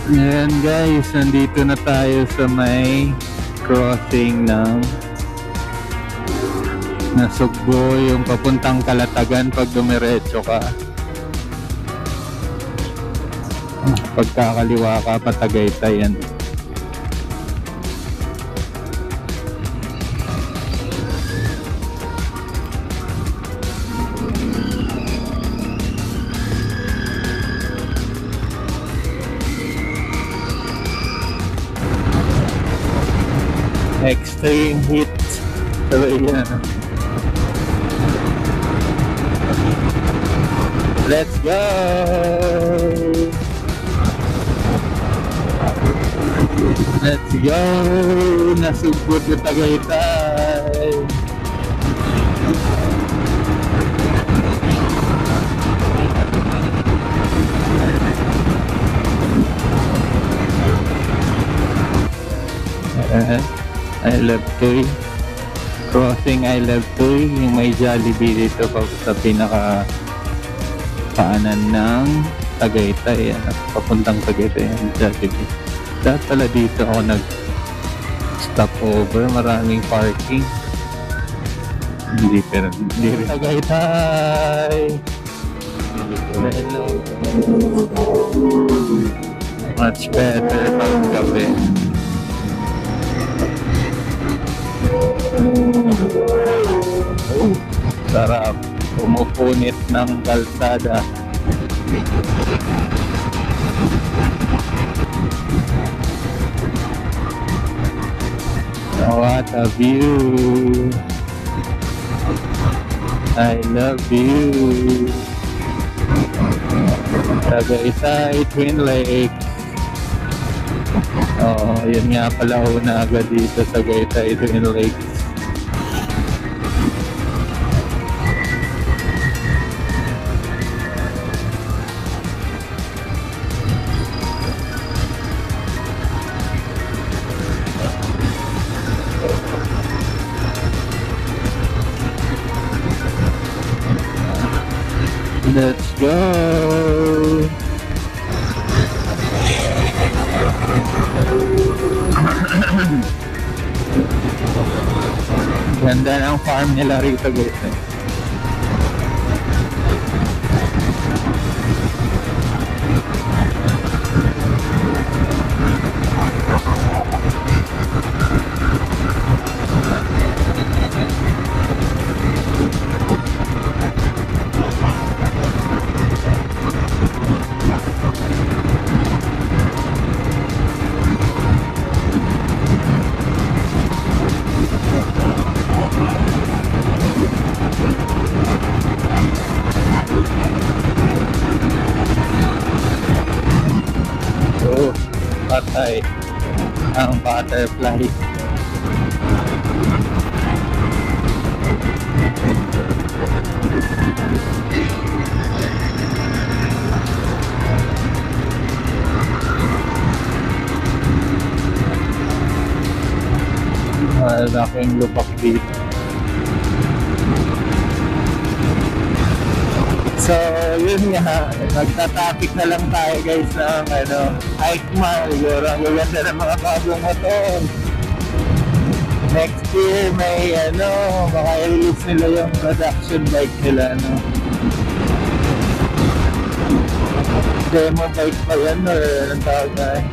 Ayan guys, nandito na tayo sa may crossing ng Nasugbo, yung papuntang Kalatagan pag dumiretso ka. Pagkakaliwa ka, Patagaytay yan. Extreme heat. So yan. Let's go! Let's go! Nasugbo na Tagaytay! I love Tuy. Crossing I love Tuy. Yung may Jollibee dito sa pinaka paanan ng Tagaytay. Papuntang Tagaytay yung Jollibee. Dahil pala dito ako nag-stop over. Maraming parking. Hindi rin. Tagaytay! Hello. Much better pag gabi. Sarap. Pumupunit ng kalsada. What a view! I love you! Tagaytay Twin Lake. Oo, yun nga pala una agad dito sa Tagaytay Twin Lake. Let's go! Ganda ng farm nila rito guys. Patay ang butterfly. Malaking lupak dito. So, yun nga, magta-topic na lang tayo guys ng hike mile. Ang gaganda ng mga bagong motor. Next year may baka i-release nila yung production bike nila, demo bike pa yan or anong tawag na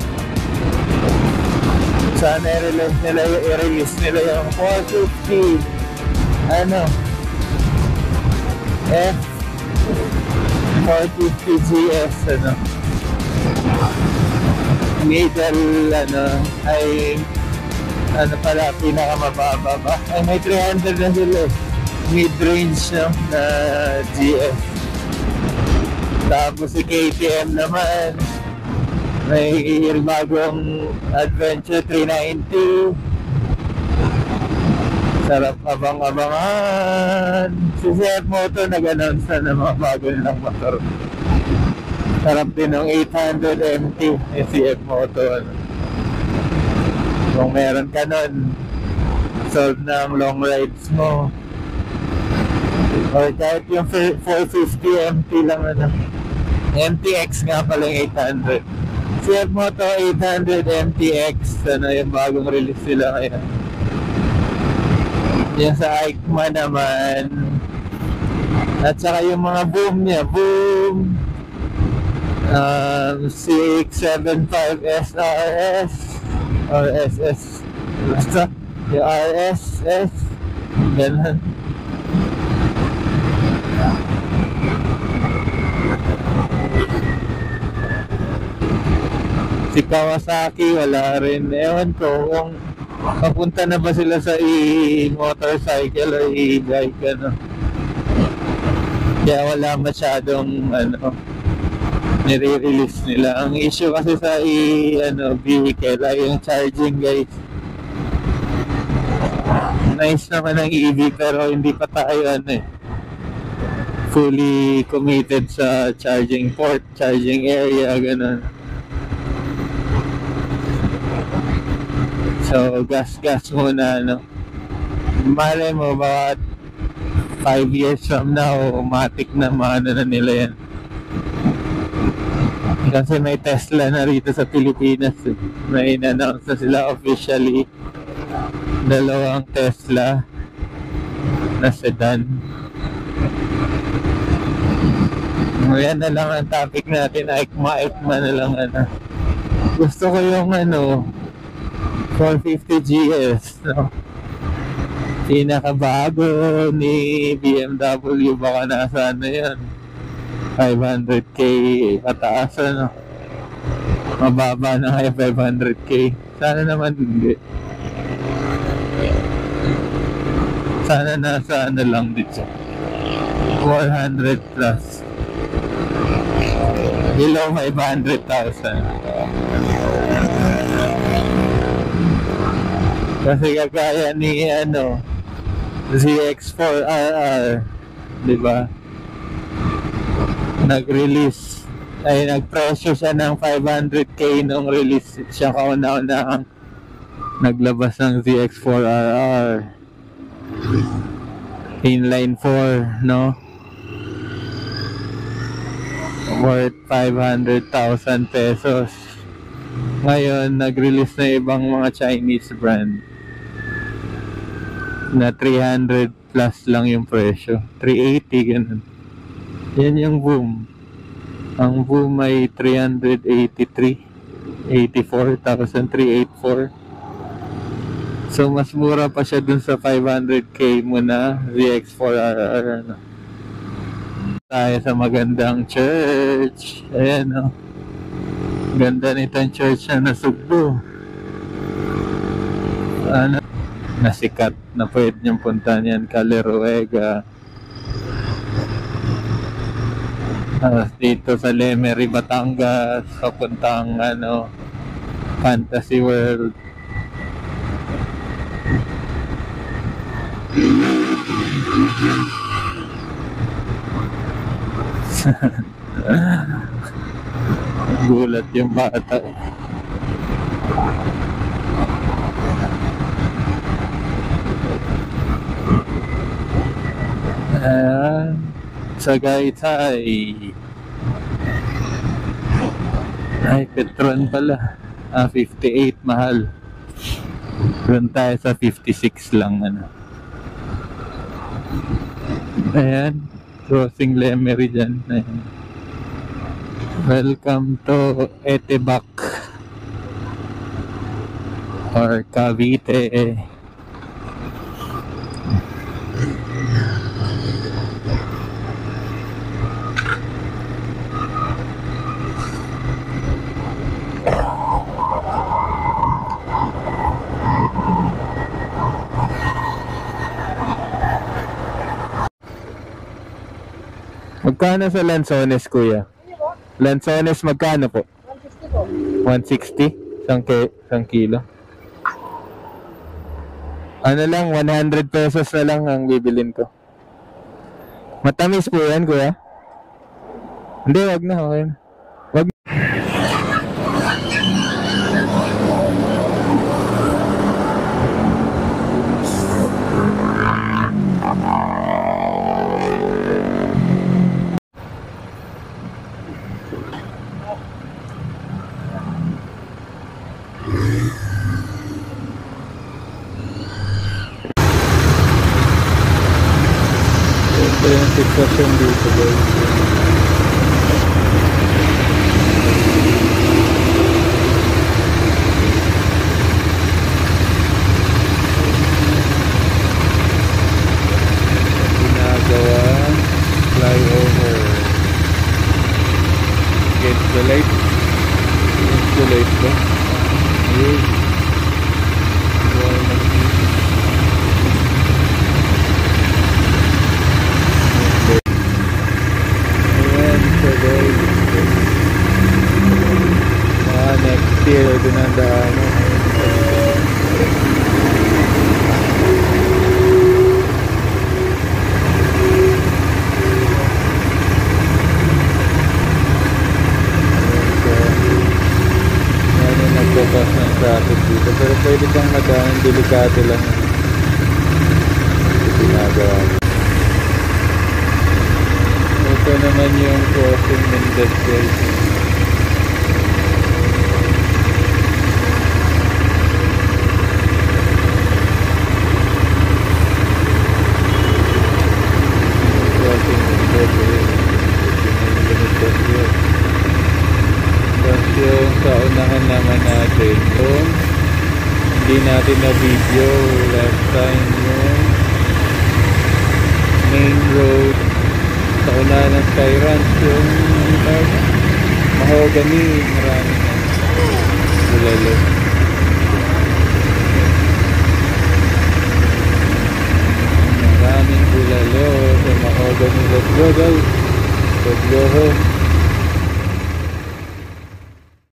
sana i-release nila yung 450 F 450 GS middle ay pala pinakamababa ba ay may 300 na sila mid-range na GS. Tapos si KTM naman may bagong Adventure 390. Sarap abang-abangan. Si CF Moto nag-announce na ng mga bago nilang motor. Sarap din ng 800 MT yung CF Moto. Kung meron ka nun, solve na ang long rides mo. Or kahit yung 450 MT lang MTX nga pala yung 800. CF Moto 800 MTX, ano yung bagong release nila ngayon. Yung sa EICMA naman, at saka yung mga boom niya, boom, CX-75 SRS or SS, basta yung RSS, ganun. Si Kawasaki wala rin, ewan ko kung papunta na ba sila sa e-motorcycle o e-bike, ano. Kaya wala masyadong ano nire-release nila. Ang issue kasi sa vehicle ay yung charging, guys. Nice naman ang EV pero hindi pa tayo fully committed sa charging port, charging area, ganun. So gas muna, malay mo baka 5 years from now matik na maano na nila yan. Kasi may Tesla na rito sa Pilipinas, may in-announce na sila officially, 2 Tesla na sedan. Yan na lang ang topic natin, EICMA na lang, gusto ko yung 450 GS, pinakabago ni BMW, baka nasa yan 500k pataas, mababa na kaya 500k, sana naman hindi, sana nasa lang dito 400 plus, below 500,000. Kasi kagaya ni ZX4RR, di ba? Nag-release ay nag-presyo siya ng 500k nung release siya, kauna-unahang naglabas ng ZX4RR inline 4, worth 500,000 pesos. Ngayon nag-release na ibang mga Chinese brand na 300 plus lang yung presyo, 380 ganun. Yan yung boom. Ang boom ay 384,384. So mas mura pa siya dun sa 500k mo na ZX4RR. Tayo sa magandang church. Ayan, ganda nitong church na nasugbo. Nasikat na pwede niyong puntahan yan, Caleruega. Dito sa Lemery, Batangas, papuntang Fantasy World. Gulat yung bata. Sa Tagaytay. Ay, Petron pala. 58, mahal. Doon tayo sa 56 lang, Ayan, crossing Lemery dyan. Ayan. Welcome to Etebac or Cavite. Magkano sa Lanzones, kuya? Lanzones magkano po? 160 po. 160? Isang kilo? Ano lang, 100 pesos na lang ang bibilin ko. Matamis po yan, kuya? Hindi, wag na, okay na. Wag. sitwasyon dito guys. Ginagawang flyover against the light. Against the light ba? Yun. Next year dinadaan nagbukas ng traffic dito, pero pwede kang madaan, delikado lang ginagawa. Ito naman yung crossing Mendez guys. Tapos yung sa unahan naman natin yung hindi natin na video last time, yung main road sa unahan ng Sky Ranch, yung mahogany, maraming bulalo. Maraming bulalo sa mahogany. Let's go guys, let's go home.